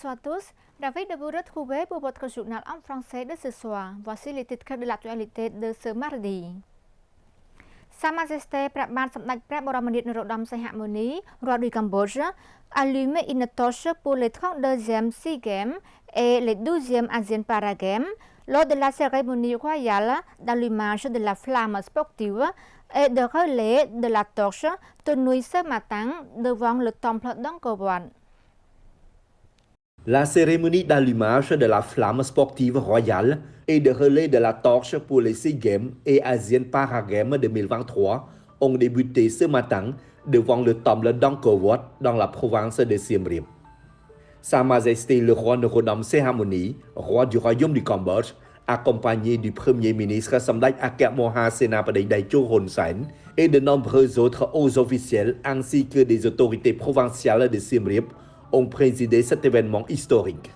Bonsoir à tous. Ravi de vous retrouver pour votre journal en français de ce soir. Voici les titres de l'actualité de ce mardi. Sa Majesté Prabhat Samdech Prat Boromanit Norodom Sihamoni, roi du Cambodge, allume une torche pour les 32e SEA Games et les 12e Asian Para Games lors de la cérémonie royale d'allumage de la flamme sportive et de relais de la torche tenue ce matin devant le temple d'Angkor Wat. La cérémonie d'allumage de la flamme sportive royale et de relais de la torche pour les SEA Games et Asian Para Games 2023 ont débuté ce matin devant le temple d'Angkor Wat dans la province de Siem Reap. Sa Majesté le roi Norodom Sihamoni, roi du royaume du Cambodge, accompagné du Premier ministre Samdech Akep Moha Senapati Daecho Hun Sen et de nombreux autres hauts officiels ainsi que des autorités provinciales de Siem Reap, ont présidé cet événement historique.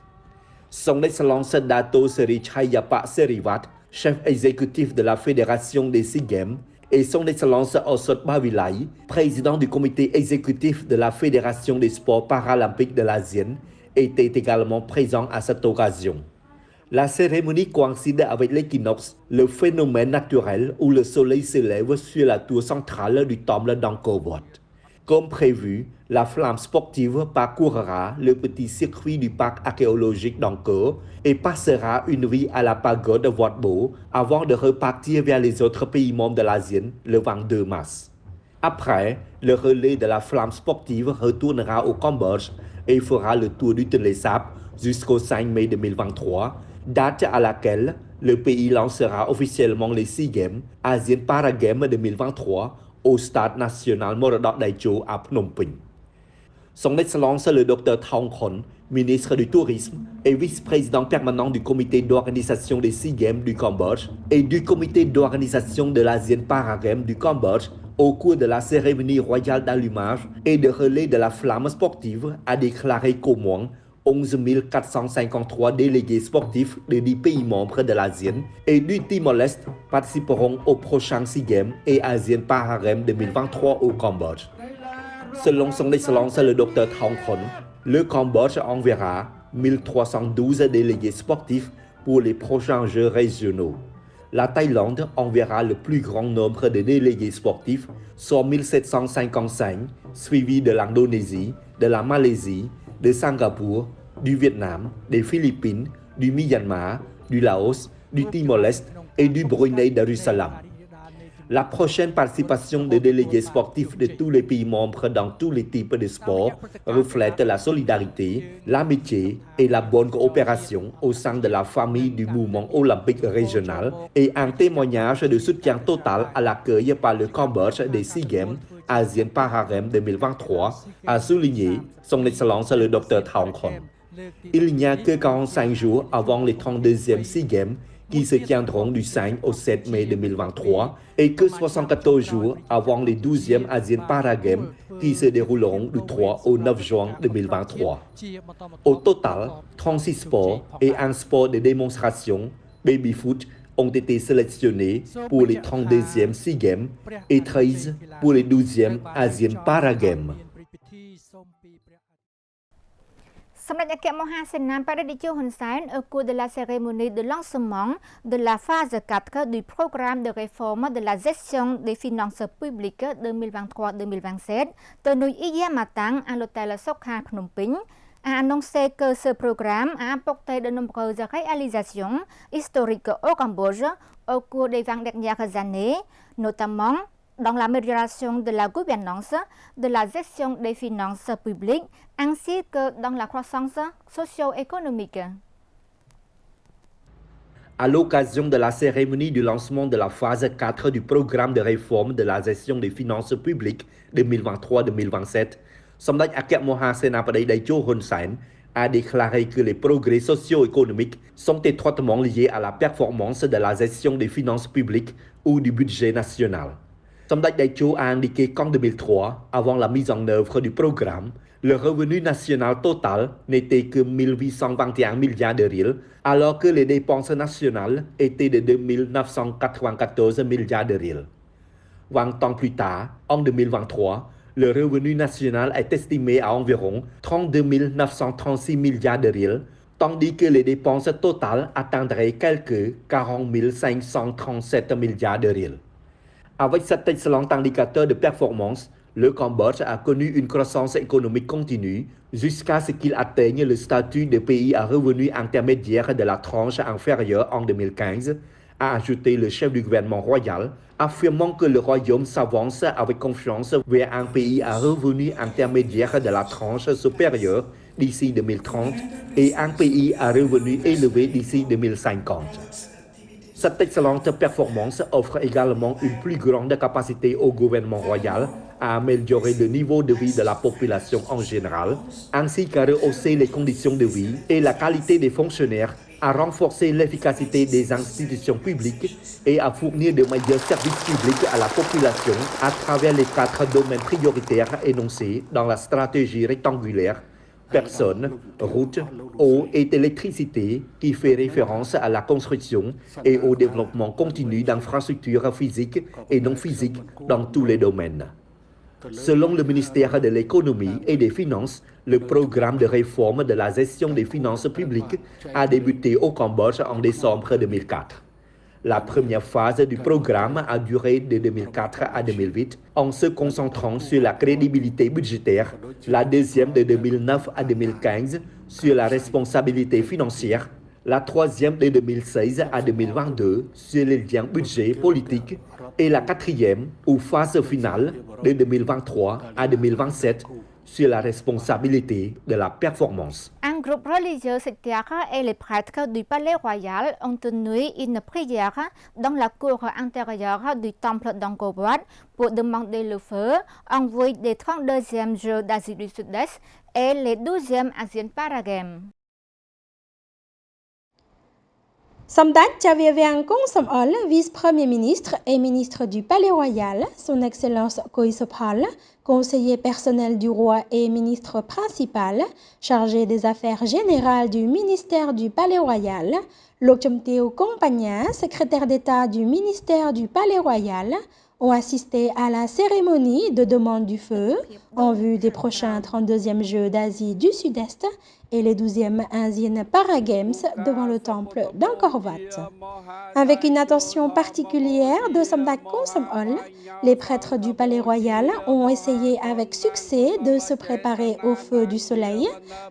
Son Excellence Dato Seri Chayapa Serivat, chef exécutif de la Fédération des SEA Games, et Son Excellence Osot Bavilai, président du comité exécutif de la Fédération des sports paralympiques de l'ASEAN, étaient également présents à cette occasion. La cérémonie coïncide avec l'équinoxe, le phénomène naturel où le soleil se lève sur la tour centrale du temple d'Angkor Wat. Comme prévu, la flamme sportive parcourra le petit circuit du parc archéologique d'Angkor et passera une nuit à la pagode Wat Bo avant de repartir vers les autres pays membres de l'ASEAN le 22 mars. Après, le relais de la flamme sportive retournera au Cambodge et fera le tour du Télésap jusqu'au 5 mai 2023, date à laquelle le pays lancera officiellement les SEA Games, Asian Para Games 2023 au stade national Morodok Daecho à Phnom Penh. Son Excellence le Dr Thong Khon, ministre du Tourisme et vice-président permanent du comité d'organisation des SEA Games du Cambodge et du comité d'organisation de l'Asian Para Games du Cambodge, au cours de la cérémonie royale d'allumage et de relais de la flamme sportive, a déclaré qu'au moins 11 453 délégués sportifs de 10 pays membres de l'ASEAN et du Timor-Leste participeront aux prochains SEA Games et Asian Para Games 2023 au Cambodge. Selon son Excellence le Dr Thong Khon, le Cambodge enverra 1312 délégués sportifs pour les prochains Jeux régionaux. La Thaïlande enverra le plus grand nombre de délégués sportifs, soit 1755, suivi de l'Indonésie, de la Malaisie, de Singapour, du Vietnam, des Philippines, du Myanmar, du Laos, du Timor-Leste et du Brunei Darussalam. La prochaine participation des délégués sportifs de tous les pays membres dans tous les types de sports reflète la solidarité, l'amitié et la bonne coopération au sein de la famille du mouvement olympique régional et un témoignage de soutien total à l'accueil par le Cambodge des SEA Games Asian Para Games 2023, a souligné son Excellence le Dr Thong Khon. Il n'y a que 45 jours avant les 32e SEA Games qui se tiendront du 5 au 7 mai 2023 et que 74 jours avant les 12e Asian Para Games qui se dérouleront du 3 au 9 juin 2023. Au total, 36 sports et un sport de démonstration, baby-foot, ont été sélectionnés pour les 32e SEA Games et 13 pour les 12e Asian Para Games. Samdech Akep Moha Senapati Daecho Hun Sen, au cours de la cérémonie de lancement de la phase 4 du programme de réforme de la gestion des finances publiques 2023-2027, tenue hier matin à l'hôtel Sokha Phnom Penh, a annoncé que ce programme a apporté de nombreuses réalisations historiques au Cambodge au cours des 20 dernières années, notamment dans l'amélioration de la gouvernance, de la gestion des finances publiques, ainsi que dans la croissance socio-économique. À l'occasion de la cérémonie du lancement de la phase 4 du programme de réforme de la gestion des finances publiques 2023-2027, Samdech Akep Moha Senapati Daecho Hun Sen a déclaré que les progrès socio-économiques sont étroitement liés à la performance de la gestion des finances publiques ou du budget national. Samdech Daecho a indiqué qu'en 2003, avant la mise en œuvre du programme, le revenu national total n'était que 1821 milliards de riels, alors que les dépenses nationales étaient de 2994 milliards de riels. 20 ans plus tard, en 2023, Le revenu national est estimé à environ 32 936 milliards de riels, tandis que les dépenses totales atteindraient quelques 40 537 milliards de riels. Avec cet excellent indicateur de performance, le Cambodge a connu une croissance économique continue jusqu'à ce qu'il atteigne le statut de pays à revenu intermédiaire de la tranche inférieure en 2015, a ajouté le chef du gouvernement royal, affirmant que le royaume s'avance avec confiance vers un pays à revenu intermédiaire de la tranche supérieure d'ici 2030 et un pays à revenu élevé d'ici 2050. Cette excellente performance offre également une plus grande capacité au gouvernement royal à améliorer le niveau de vie de la population en général, ainsi qu'à rehausser les conditions de vie et la qualité des fonctionnaires, à renforcer l'efficacité des institutions publiques et à fournir de meilleurs services publics à la population à travers les 4 domaines prioritaires énoncés dans la stratégie rectangulaire personnes, routes, eau et électricité qui fait référence à la construction et au développement continu d'infrastructures physiques et non physiques dans tous les domaines. Selon le ministère de l'Économie et des Finances, le programme de réforme de la gestion des finances publiques a débuté au Cambodge en décembre 2004. La première phase du programme a duré de 2004 à 2008 en se concentrant sur la crédibilité budgétaire, la deuxième de 2009 à 2015 sur la responsabilité financière, la troisième de 2016 à 2022 sur les liens budget politique et la quatrième ou phase finale de 2023 à 2027 sur la responsabilité de la performance. Un groupe religieux sectaire et les prêtres du palais royal ont tenu une prière dans la cour intérieure du temple d'Angkor Wat pour demander le feu en vue des 32e Jeux d'Asie du Sud-Est et les 12e Asian Para Games. Somdat Chaviaviang Kong Samol, vice-premier ministre et ministre du Palais Royal, son Excellence Khoi Sophal, conseiller personnel du roi et ministre principal, chargé des affaires générales du ministère du Palais Royal, Lok Chomteo Compagna, secrétaire d'État du ministère du Palais Royal, ont assisté à la cérémonie de demande du feu en vue des prochains 32e Jeux d'Asie du Sud-Est et les 12e Asian Para Games devant le temple d'Angkor Wat. Avec une attention particulière de Somdak Kong Samol, les prêtres du Palais Royal ont essayé avec succès de se préparer au feu du soleil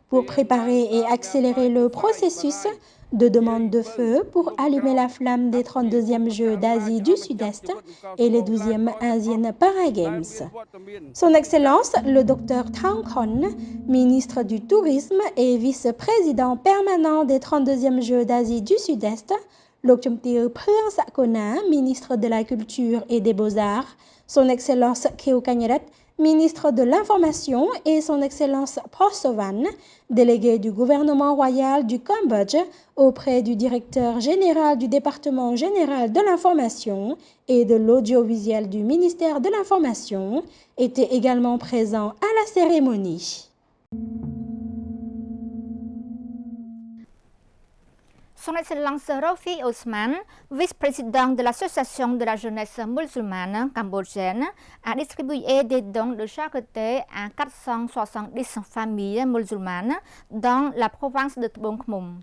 pour préparer et accélérer le processus de demande de feu pour allumer la flamme des 32e Jeux d'Asie du Sud-Est et les 12e Asian Para Games. Son Excellence, le Dr Thang Khon, ministre du Tourisme et vice-président permanent des 32e Jeux d'Asie du Sud-Est, Lok Chomteo Phương Sakona, ministre de la Culture et des Beaux-Arts, son Excellence Kheo Kagnaret, ministre de l'Information, et son Excellence Prosovan, délégué du gouvernement royal du Cambodge auprès du directeur général du département général de l'information et de l'audiovisuel du ministère de l'Information, étaient également présents à la cérémonie. Son Excellence Rafi Osman, vice-président de l'Association de la jeunesse musulmane cambodgienne, a distribué des dons de charité à 470 familles musulmanes dans la province de Tbong Khmum.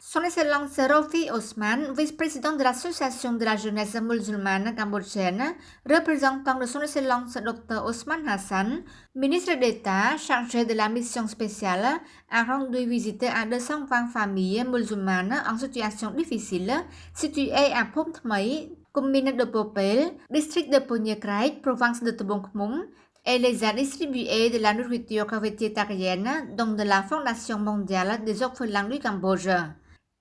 Son Excellence Rafi Osman, vice-président de l'Association de la jeunesse musulmane cambodgienne, représentant de son Excellence Dr Osman Hassan, ministre d'État chargé de la mission spéciale, a rendu visite à 220 familles musulmanes en situation difficile situées à Phom Thmei, commune de Popel, district de Poniekrait, province de Tbong Khmum, et les a distribué de la nourriture végétarienne, dont de la Fondation mondiale des orphelins du Cambodge.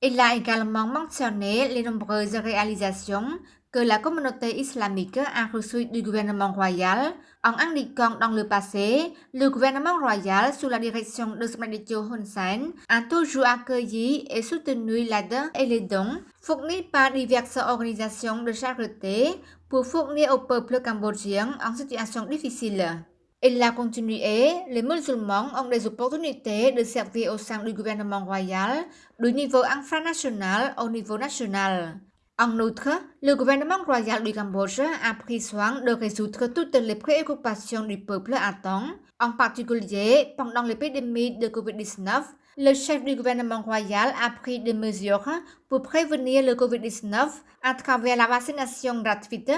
Il a également mentionné les nombreuses réalisations que la communauté islamique a reçues du gouvernement royal en indiquant dans le passé, le gouvernement royal sous la direction de Smradityo Hun Sen a toujours accueilli et soutenu l'aide et les dons fournis par diverses organisations de charité pour fournir au peuple cambodgien en situation difficile. Il a continué, les musulmans ont des opportunités de servir au sein du gouvernement royal, du niveau infranational au niveau national. En outre, le gouvernement royal du Cambodge a pris soin de résoudre toutes les préoccupations du peuple à temps, en particulier pendant l'épidémie de Covid-19. Le chef du gouvernement royal a pris des mesures pour prévenir le Covid-19 à travers la vaccination gratuite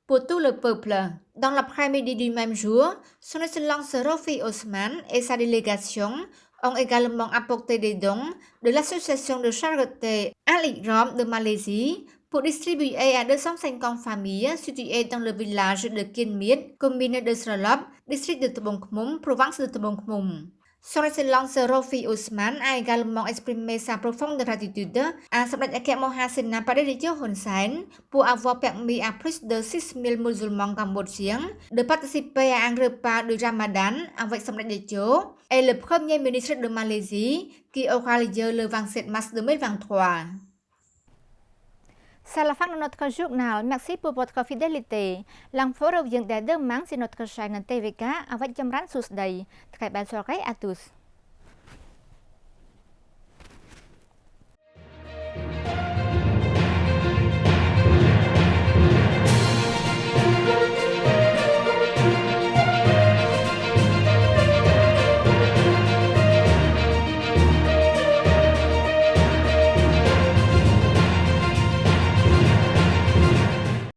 pour tout le peuple. Dans l'après-midi du même jour, son Excellence Rofi Osman et sa délégation ont également apporté des dons de l'association de charité Al-Ikram de Malaisie pour distribuer à 250 familles situées dans le village de Kienmiet, commune de Srelop, district de Tebong Khmum, province de Tebong Khmum. Son Excellence Rofi Osman a également exprimé sa profonde gratitude à Sa Đéc Ake Mohasena Paderejo Hun Sen pour avoir permis à plus de 6000 musulmans cambodgiens de participer à un repas de Ramadan avec Sa Đéc et le Premier ministre de Malaisie qui aura lieu le 27 mars 2023. C'est la fin de notre journal. Merci pour votre fidélité. L'info revient dès demain sur notre chaîne TVK avec Jamran Susday. Très belle soirée à tous.